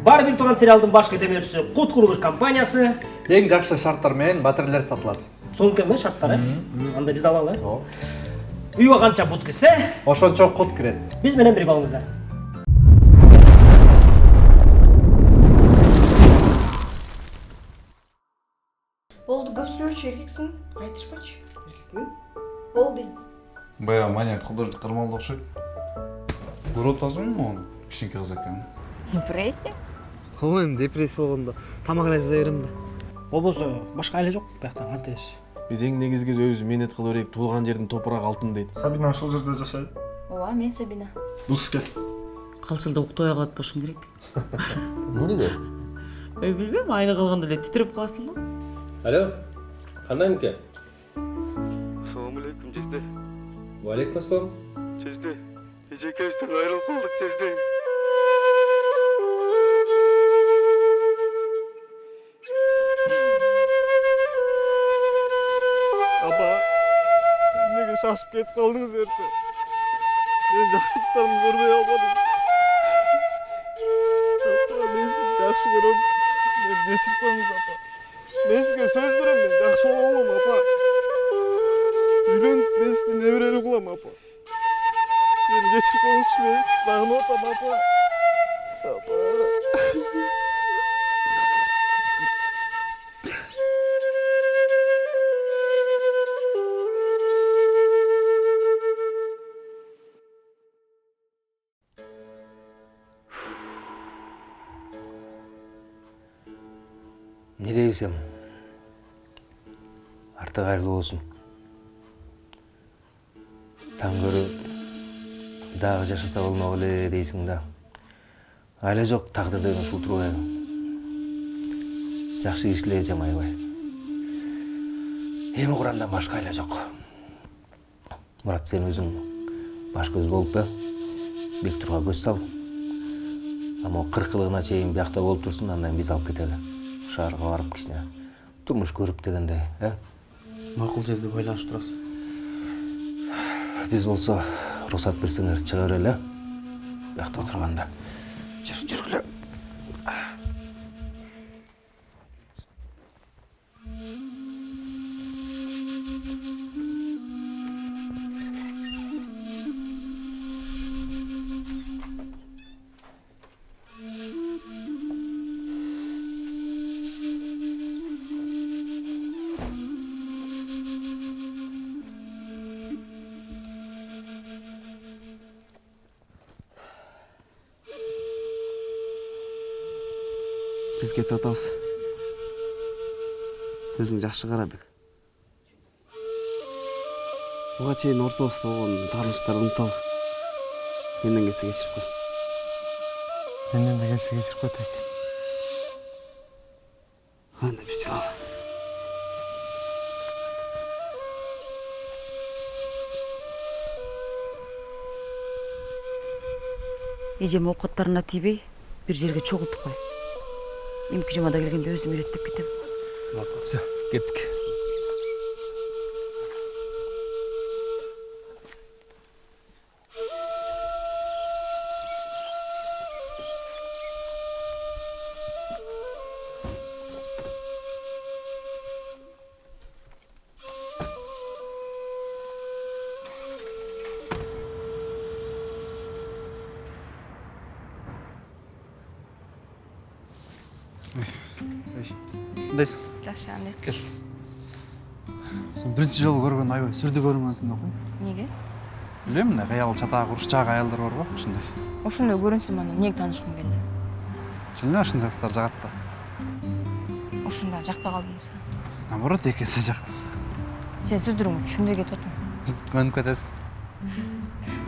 Бар бир турган сериалдын башкы демеушүсү Кут курулуш компаниясы. Эң жакшы шарттар менен батирелер сатылат. Сол экен шарттары. Анда биз алалы. Үйгө канча бут кирсе, Ошончо кут кирет. биз менен бир болуңуздар. Болды, көп сүйлөчү эркексиң, айтышпачы. Эркекми? Болду дейм. Бая маняк художник кырмалды окшойт. Көрүп атасыңбы ону? Кичинекей кыз экен. Депрессия? Эми депрессия болгондо тамак эле жаза берем да. Болбосо башка айла жок бияктан кантебиз. Биз эң негизги өзүбүз мээнет кыла берейик, туулган жердин топурагы алтын дейт. Сабина ошол жерде жашайт. Ооба, мен Сабина. Бус кел. Калчылда уктай калат болушуң керек. Эмнеге? Билбейм, айна калганда эле титиреп каласың го. Алло, кандаймыке? Assalamu alaikum Cezde. Валейкум ассалам. Cezde. Ecekevizden ayrılıp kaldık Cezde. Aba, nege şaşıp ketip kaldınız erte. Ben jakşılıklarımı görmeye almadım. Apa, ben sizi jakşı görüyorum. Ben geçirpemiz apa. Ben sizge söz verem ben, jakşı olalım apa. Үйленіп, мен сізді немерелі қылам, апа. Мені кешіріп қойыңызшы, мен сізді сағынып атам, апа. Апа. Не дейсем? Арты кайырлуу болсун. Таң көрү дагы жашаса болмок эле дейсиң да. Айла жок, тагдырдын ушул турбайбы. Жакшы кишилер жамайбай. Эми Курандан башка айла жок. Мурат, сен өзүң баш көз болуп Бектурга көз сал. Ама 40-ылыгына чейин биякта болуп турсун, андан биз алып кетели. Шаарга барып кичине турмуш көрүп дегендей, Макул жерде байланышып турасыз. Биз болсо уруксат берсеңер чыга берели, биякта отурганда. Жүргүлө. Биз кетип атабыз. Өзүң жакшы кара бек. Буга чейин ортобузда болгон тааныштарды унуталып, менден кетсе кечирип кой. Менден де келсе кечирип койт экен. Анда бир чыгалы. Эжем окоттарына тийбей, бир жерге чогултуп кой. Эмки жумада келгенде өзүм үйрөттүп кетем. Все, кеттик. Кандайсың? Жакшы, андай. Кел. Сен биринчи жолу көргөн аябай сүрдү көрүнгөнсүң да кой. Неге? Билбейм, мына аял чатаак урушчаак аялдар бар го, ушундай. Ошондой көрүнсүм аны, эмнеге таанышкым келди? Шынында ушундай кыздар жагат да. Ошондо жакпай калдым сага. Наоборот, экинчи жакты. Сен сөздөрүңдү түшүнбөй кетип атам. Көнүп кетесиң.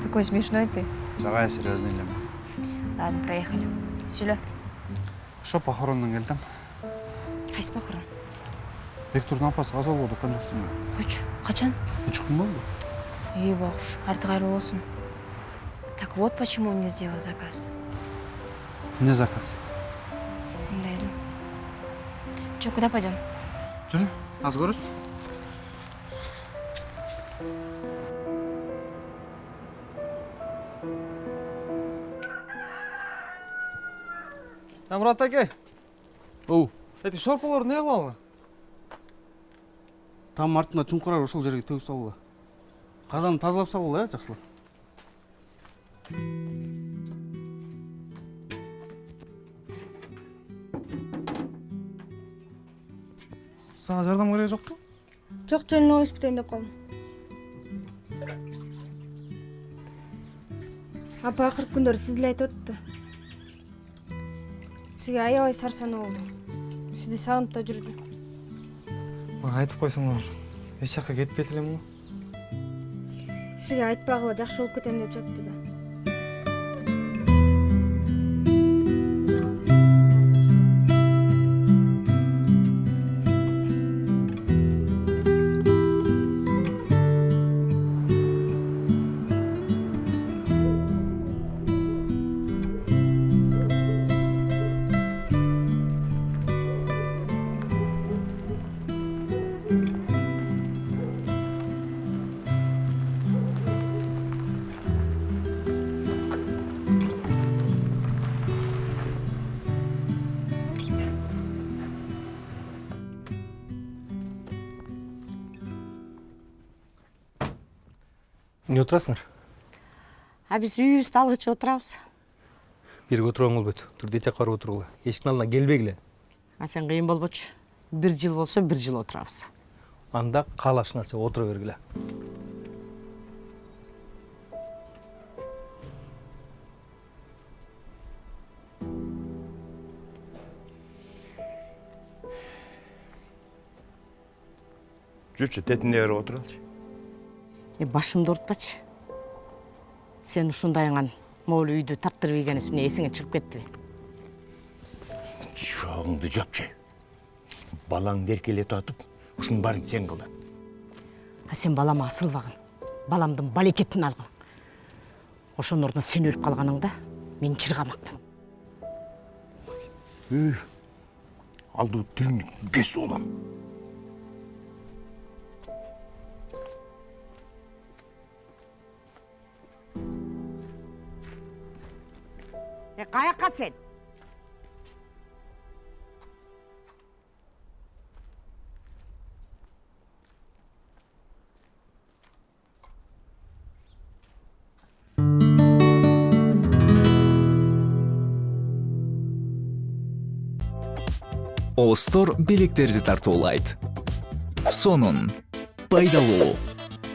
Такой смешной ты. Жагай серьезный элем. Ладно, проехали. Сүйлө. Ошо похорондон келдим. Кайсы похорон? Бектурдун апасы каза болду, өткөн жоксуң. Койчу, качан? 3 күн болду. Үй бокуш, арты кайрылуу болсун. Так вот почему он не сделал заказ. Не заказ? Да. Чё, куда пойдем? Жүрү, аз көрөсүз. Мурат аке, Оу, эти шорпаларды не кылабы? Там артында чуңкурар ошол жерге төгүп салгыла. Казанды тазалап салгыла, жакшылап. Сага жардам кереги жокпу? Жок, жөнүнө ойуп кетейин деп калдым. Апа акыркы күндөрү сиз деле айтып өттү. Сизге аябай сарсанаа болду. Сизди сагынып да жүрдү. Мага айтып койсоңор, эч жакка кетпейт элем го. Сизге айтпагыла жакшы болуп кетем деп жатты да. Эмне отурасыңар? Биз үйүбүздө алгычы отурабыз. Бирге отуруң болбойт. Турду жакка барып отургула. Эшиктин алдына келбегиле. Сен кыйын болбочу. 1 жыл болсо 1 жыл отурабыз. Анда каалашыңарча отура бергиле. Жүрчү, тетинде берип отуралычы. Башымды уртпачы. Сен ушундайыңан могул үйдү тартырып ийгенибиз эмне эсиңе чыгып кеттиби? Жоғыңды жапчы. Балаңды эркелетип атып, ушунун баарын сен кылдың. Сен балама асылбагын. Баламдын балекетин алгын. Ошонун ордуна сен өлүп калганыңда мен чыргамакмын. Алдуу тилиңди кесип алам. Каяка сен? Остор белектерди тартуулайт. Сонун, пайдалуу,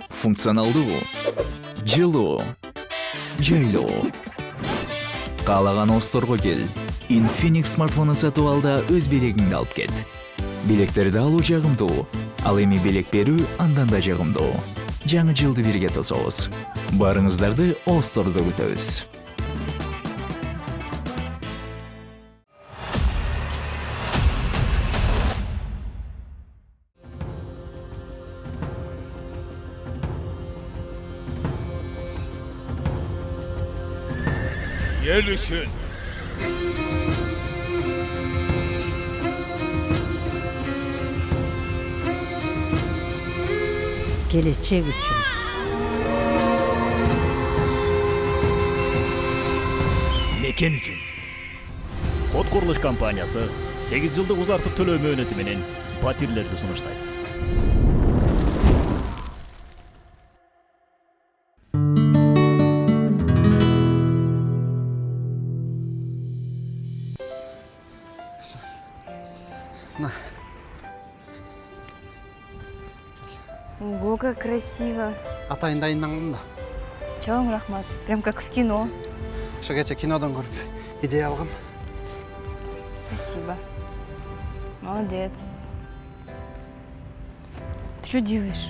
функционалдуу, жылуу, жайлуу. Каалаган Осторго кел. Infinix смартфону сатып ал да өз белегиңди алып кет. Белектерди алуу жагымдуу, ал эми белек берүү андан да жагымдуу. Жаңы жылды бирге тособуз. Барыңыздарды Остордо күтөбүз. Ел үшін. Келечек үчүн. Мекен үшін. Код курулуш компаниясы 8 жылдык узартып төлөө мөөнөтү менен патирлерди сунуштайт. Ого, как красиво. Атайын дайындангам да. Чоң рахмат. Прям как в кино. Ошо кече кинодон көрүп идея алгам. Спасибо. Молодец. Ты что делаешь?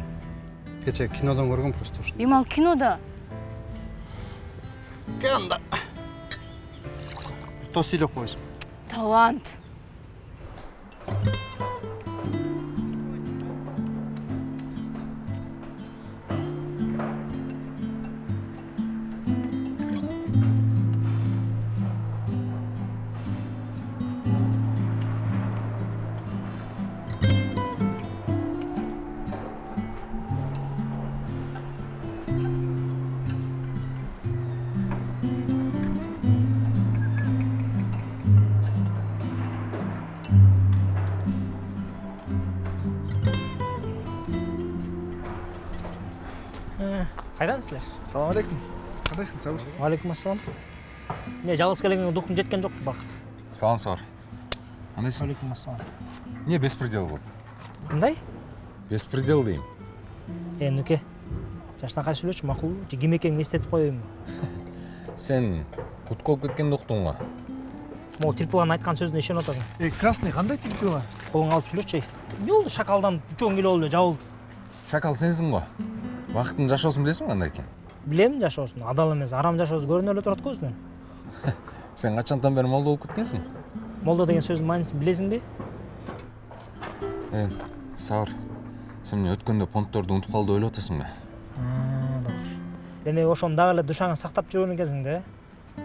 Кече кинодон көргөм просто ушу. Имал кинода. Канда. Тос илеп койсун. Талант. Кайдансыздар? Салам алейкум. Кандайсың, Сабыр? Алейкум ассалам. Не, жалғыз келгенге духым жеткен жоқ бақыт. Салам, Сабыр. Кандайсың? Алейкум ассалам. Не беспредел болып? Қандай? Беспредел дейм. Нұке, жашнақай сөйлеші, мақұл, кем екенін естетіп қойайын ба? Сен құтқолып кеткен доқтың ға? Ол Тирпиланың айтқан сөзіне ішен отасың. Красный, қандай Тирпила? Қолың алып сөйлеші. Не oldu шакалдан үчөн келе олды, жабылды. Шакал сенсің ғой. Вақыттың жашосын білесің қандай екен? Білемін жашосын, адал емес, арам жашосы көрінерлі тұрады көзінен. Сен қачантан бері молда болып кеткенсің? Молда деген сөздің мәнісін білесің бе? Сауыр, сен міне өткенде понтторды ұмытып қалды ойлап отасың ба? Демек ошоны дагы эле душаңа сактап жүргөн экенсиң да.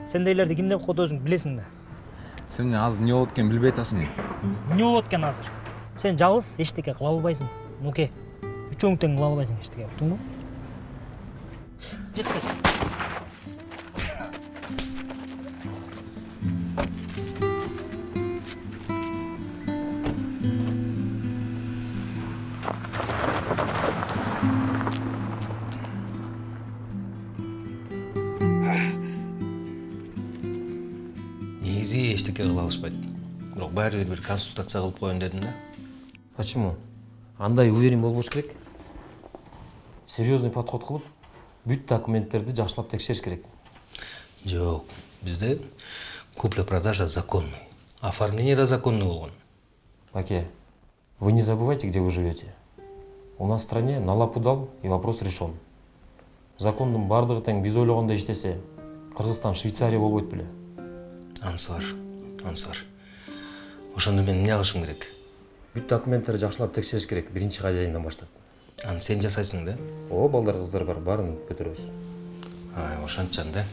Сендейлерди ким деп коет өзүң билесиң да. Сен міне азыр эмне болот экенин билбей атасың. Эмне болот экен азыр? Сен жалгыз эчтеке кыла албайсың. Нуке, үчөөң тең кыла албайсың эчтеке, уктуңбу? Жетпеш. Негизи эчтеке кыла алышпайт. Бирок баары бир консультация кылып коеюн дедим да. Почему? Андай уверен болбош керек. Серьезный подход кылып, бүт документтерди жакшылап текшериш керек. Жок, бизде купля-продажа законный. Оформление да законный болгон. Баке, вы не забывайте, где вы живете. У нас в стране на лапу дал и вопрос решен. Закондун бардыгы тең биз ойлогондой иштесе, Кыргызстан Швейцария болбойт беле. Ансар. Ошондо мен эмне кылышым керек? Бүт документтерди жакшылап текшериш керек, биринчи хозяиндан баштап. Аны сен жасайсың да? О, балдар, кыздар бар, баарын көтөрөбүз. Ошончон да.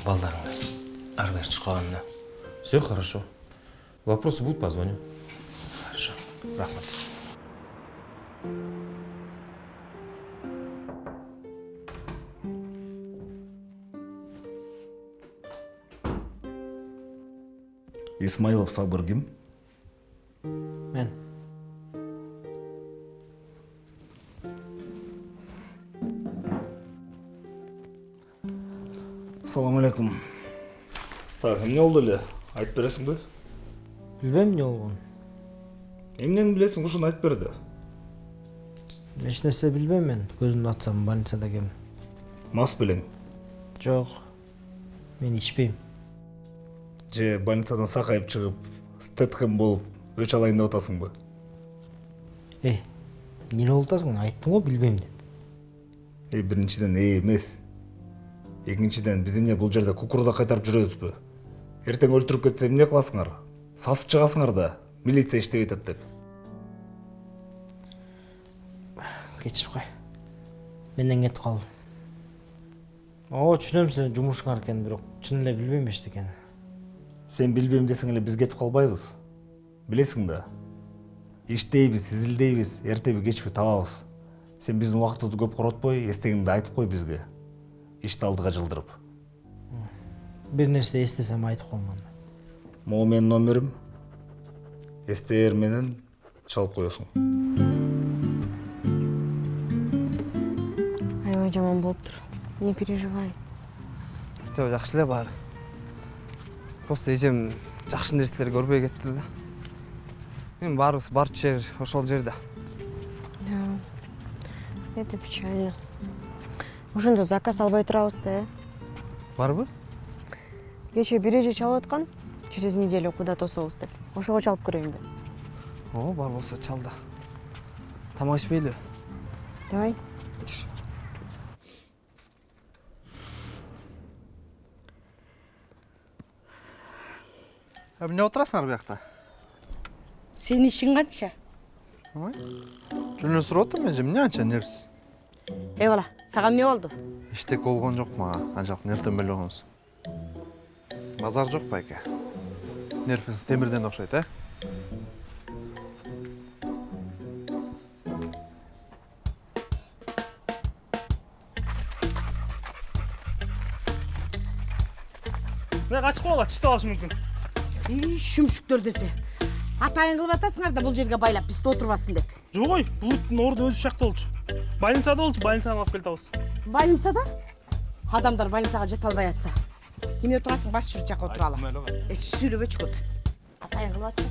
Балдарыңды ары бери чукканына. Все хорошо. Вопросы будут, позвоню. Хорошо. Рахмат. Исмаилов Сабыр ким? Мен. Салам алейкум. Так, эмне болду эле? Айтып бересиң бе? Билбейм эмне болгонун. Эмнени билесиң, ушуну айтып бер да. Эч нерсе билбейм мен. Көзүмдү ачсам больницада экенмин. Мас белең. Жок. Мен ичпейм. Же больницадан сакайып чыгып, стетхем болуп, өч алайын деп атасың ба? Эмне болуп атасың? Айттым го билбейм деп. Биринчиден эмес. Экинчиден биз эмне бул жерде кукуруза кайтарып жүрөбүзбү? Эртең өлтүрүп кетсе эмне кыласыңар? Сасып чыгасыңар да, милиция иштеп атат деп. Кечирип кой. Менден кетип кал. Түшүнөм силердин жумушуңар экенин, бирок чын эле билбейм эчтекени. Сен билбейм десең эле биз кетип калбайбыз. Билесиң да. Иштейбиз, изилдейбиз, эртеби кечпи табабыз. Сен биздин убактыбызды көп коротпой, эстегиңди айтып кой бизге. Ишти алдыга жылдырып. Бир нерсе эстесем айтып коймон. Могу менин номерим. СТР менен чалып коесуң. Аябай жаман болуптур. Не переживай. Жок, жакшы эле баары. Просто эжем жакшы нерселер көрбөй кетти да. Мен баарыбыз барчу жер ошол жерде. Да. Это печально. Ошондо заказ албай турабыз да. Барбы? Кече бир эже чалып аткан, через неделю куда тособуз деп. Ошого чалып көрөйүнбү? Бар болсо чал да. Тамак ичпейлиби? Давай. Эмне отурасыңар буякта? Сенин ишиң канча? Жөн эле сурап атам мен, эмне анча нервсиз? Бала, сага эмне болду? Эчтеке болгон жок мага, анчалык нервден беле койгонсуз. Базар жок байке. Нервиңиз темирден окшойт, Качып калат, чыта алышы мүмкүн. Шүмшүктөр десе. Атайын кылып атасыңар да бул жерге байлап бизди отурбасын деп. Жоқ ой, бұлыттың орды өзі жақта болчу. Больницада болчу, больницаны алып келіп табыз. Больницада? Адамдар больницаға жете албай атса. Кеме отырасың, бас жүріп жаққа отыралы. Сөйлебечі көп. Атайын қылып атшы.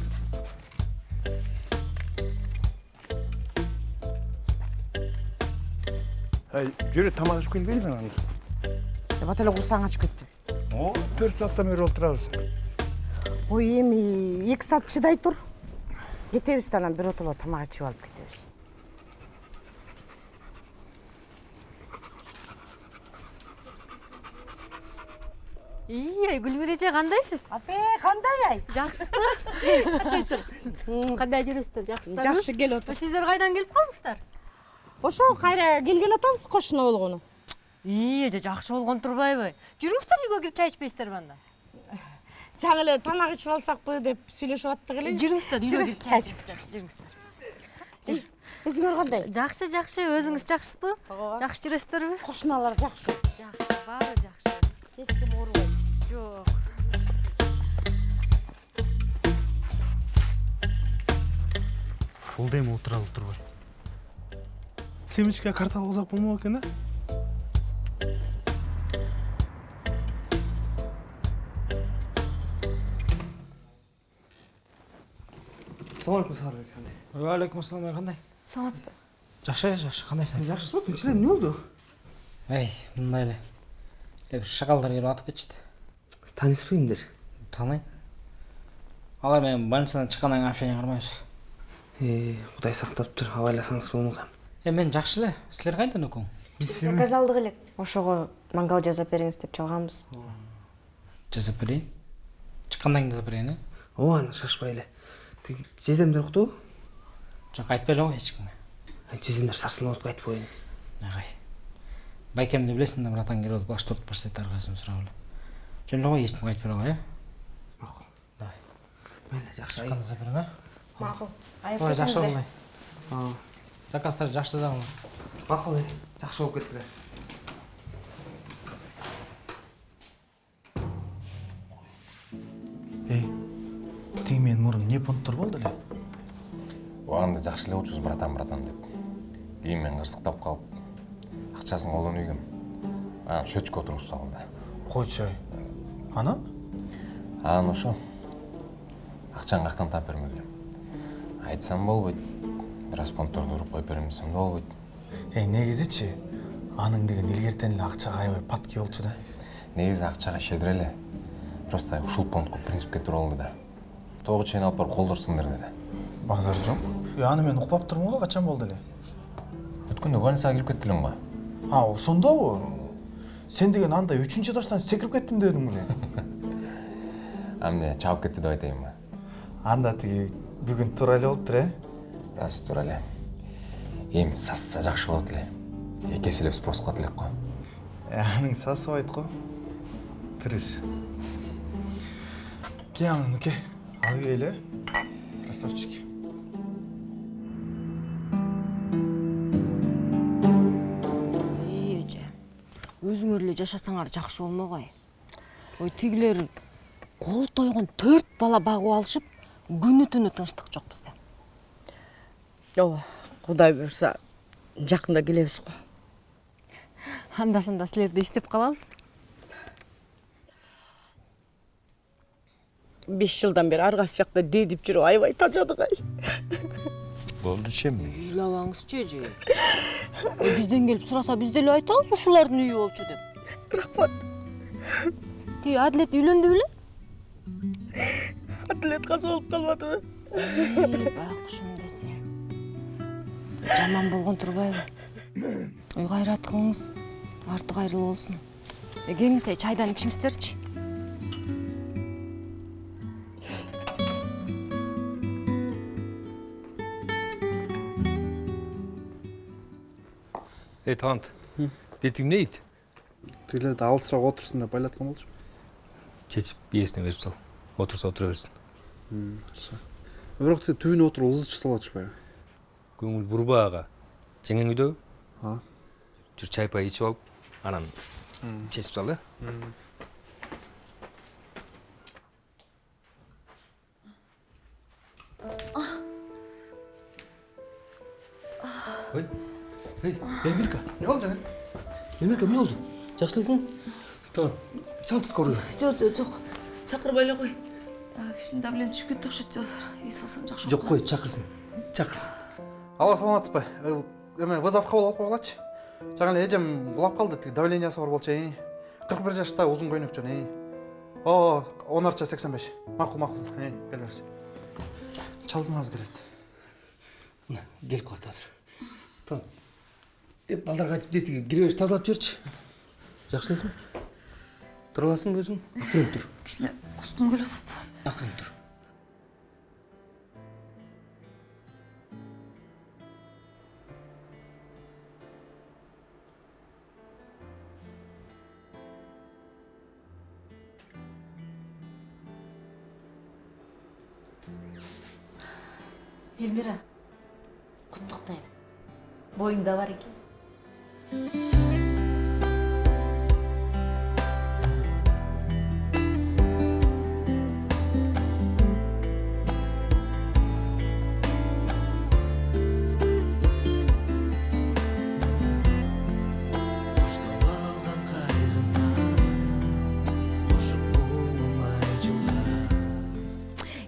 Жүрі тамақ ішіп келбейді ме анда? Баталы құрсаң ашып кетті. 4 сааттан бері отырабыз. Ой, эми 2 саат шыдай тұр. Кетебіз танан бір отылы тамақ ішіп алып кетебіз. Ей, Гүлмира эже кандайсыз? Апе, кандай ай? Жакшысызбы? Кандайсың? Кандай жүрөсүздөр? Жакшысыздарбы? Жакшы келип отур. Сиздер кайдан келип калдыңыздар? Ошо кайра келген атабыз кошуна болгону. Эже жакшы болгон турбайбы? Жүрүңүздөр үйгө кирип чай ичпейсиздерби анда? Жаңы эле тамак ичип алсакпы деп сүйлөшүп аттык эле. Жүрүңүздөр үйгө кирип чай ичиңиздер. Жүрүңүздөр. Өзүңөр кандай? Жакшы, жакшы. Өзүңүз жакшысызбы? Жакшы жүрөсүздөрбү? Кошуналар жакшы. Жакшы, баары жакшы. Эч ким оорубайт. Жок. Бул да эми отуралы турбай. Семечке карта алгызак болмок экен, а? Assalamualaikum Сарбек, кандайсыз? Алейкум ассалам, кандай? Саламатсызбы? Жакшы, кандайсың? Жакшысызбы? Тынч эле эмне болду? Эй, мындай эле. Шакалдар келип атып кетишти. Тааныспаймдыр. Тааныйм. Алар менен больницадан чыккандан кийин общение кылмайбыз. Кудай сактаптыр, абайласаңыз болмок. Мен жакшы эле. Силер кайдан экөөң? Заказ алдык элек. Ошого мангал жасап бериңиз деп чалганбыз. Жасап берейин. Чыккандан кийин жасап берейин, э? Ооба, аны шашпай эле. Тиги жездемдер уктубу? Жок, айтпай эле кой эч кимге. Жездемдер сарсылып атып айтып коеюн. Агай. Байкемди билесиң да, братан келип атып баш тартып баштайт аргасын сурап эле. Жөн эле кой, эч кимге айтпай эле кой, э? Макул. Давай. Мейли, жакшы. Чыкканда жасап берем, э? Макул. Ой, жакшы болду. Заказдар жакшы да болду. Макул, жакшы болуп кетти. Тиң менин мурун не понттор болду эле? Оғанда жақсы эле болчубуз братан деп. Кийин мен кырсыктап калып, акчасын колдон үйгөм. Анан шөчкө отуруп салды. Койчу ай. Анан? Анан ошо. Акчаны кактан таап бермегиле. Айтсам болбойт. Бир аз понтторду уруп коюп берем десем да болбойт. Негизичи анын деген илгертен эле акчага аябай патки болчу да. Негизи акчага шедир эле. Просто ушул понтко принципке туура болду да. Тогу чейин алып барып колдорсуңдар деди. Базар жок. Аны мен укпап турмун го, качан болду эле? Өткөндө больницага кирип кеттилең го. Ошондобу? Сен деген андай 3-чү этаждан секирип кеттим дедің беле? Амне чаап кетти деп айтайынбы? Анда тиги бүгүн туура эле болуптур, э? Рас туура эле. Эми сасса жакшы болот эле. Экеселеп спрос кылат элек го. Аның сасыбайт го. Тырыш. Ке аны нуке. Алып эле. Красавчик. Эже. Өзүңөр эле жашасаңар жакшы болмогой. Ой, тигилер кол тойгон 4 бала багып алышып, күнү түнү тынчтык жок бизде. Ооба, Кудай буйрса жакында келебиз го. Анда-санда силерди иштеп калабыз. 5 жылдан бери аргасы жакта дедип жүрүп аябай тажадык ай. Болду чемми. Ыйлабаңызчы эже. Бизден келип сураса биз деле айтабыз ушулардын үйү болчу деп. Рахмат. Тиги Адлет үйлөндү беле? Атлет каз болуп калбадыбы? Бакышым десе. Жаман болгон турбайбы? Ой, кайрат кылыңыз. Арты кайрылуу болсун. Келиңиз, чайдан ичиңиздерчи. Талант. Детиң не ит? Тилерди алысыраак отурсун деп байлаткан болчу. Чечип биесине берип сал. Отурса отура берсин. Бирок түбүнө отуруп ызычы салып атышпайбы? Көңүл бурба ага. Жеңең үйдөгү? Ha. Жүр чай пай ичип алып, анан чечип сал, э? Ой, Эльмирка. Не болды жаңа? Эльмирка, не болды? Жақсылайсың? Талант, шалды скорый. Жоқ. Шақырбай эле қой. Кішкене давление түсіп кетті ұқсайды жазыр. Ес алсам жақсы Жоқ, қой, шақырсын. Алла, саламатсыз ба? Эме вызов кабыл алып койгулачы. Жаңа эле эжем кулап калды, тиги давлениясы бар болчу. 41 жашта, узун көйнөкчөн. О, 10/85. Макул. Келерсиз. Чалдыңыз келет. Мына, келип калат азыр. Талант. Балдарга айтып дейтиги кире тазалап жиберчи. Жақсылайсың? Тұра аласың ба өзің? Ақырын тұр. Кішкене құстым келіп жатады. Ақырын тұр. Эльмира, құттықтаймын. Бойыңда бар екен.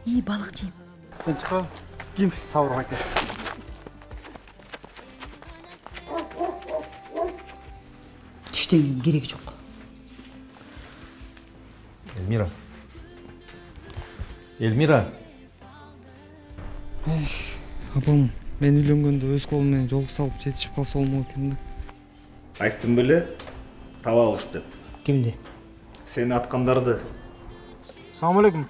Ей, балық жейм. Сен чықпа. Ким сауырға кел. Түштен кейін керегі жоқ. Эльмира. Апам, мен үйленгенде өз қолыммен жолға салып жетішіп қалса болмау екен да. Айттым беле, табабыз деп. Кимди? Сени аткандарды. Assalomu alaykum.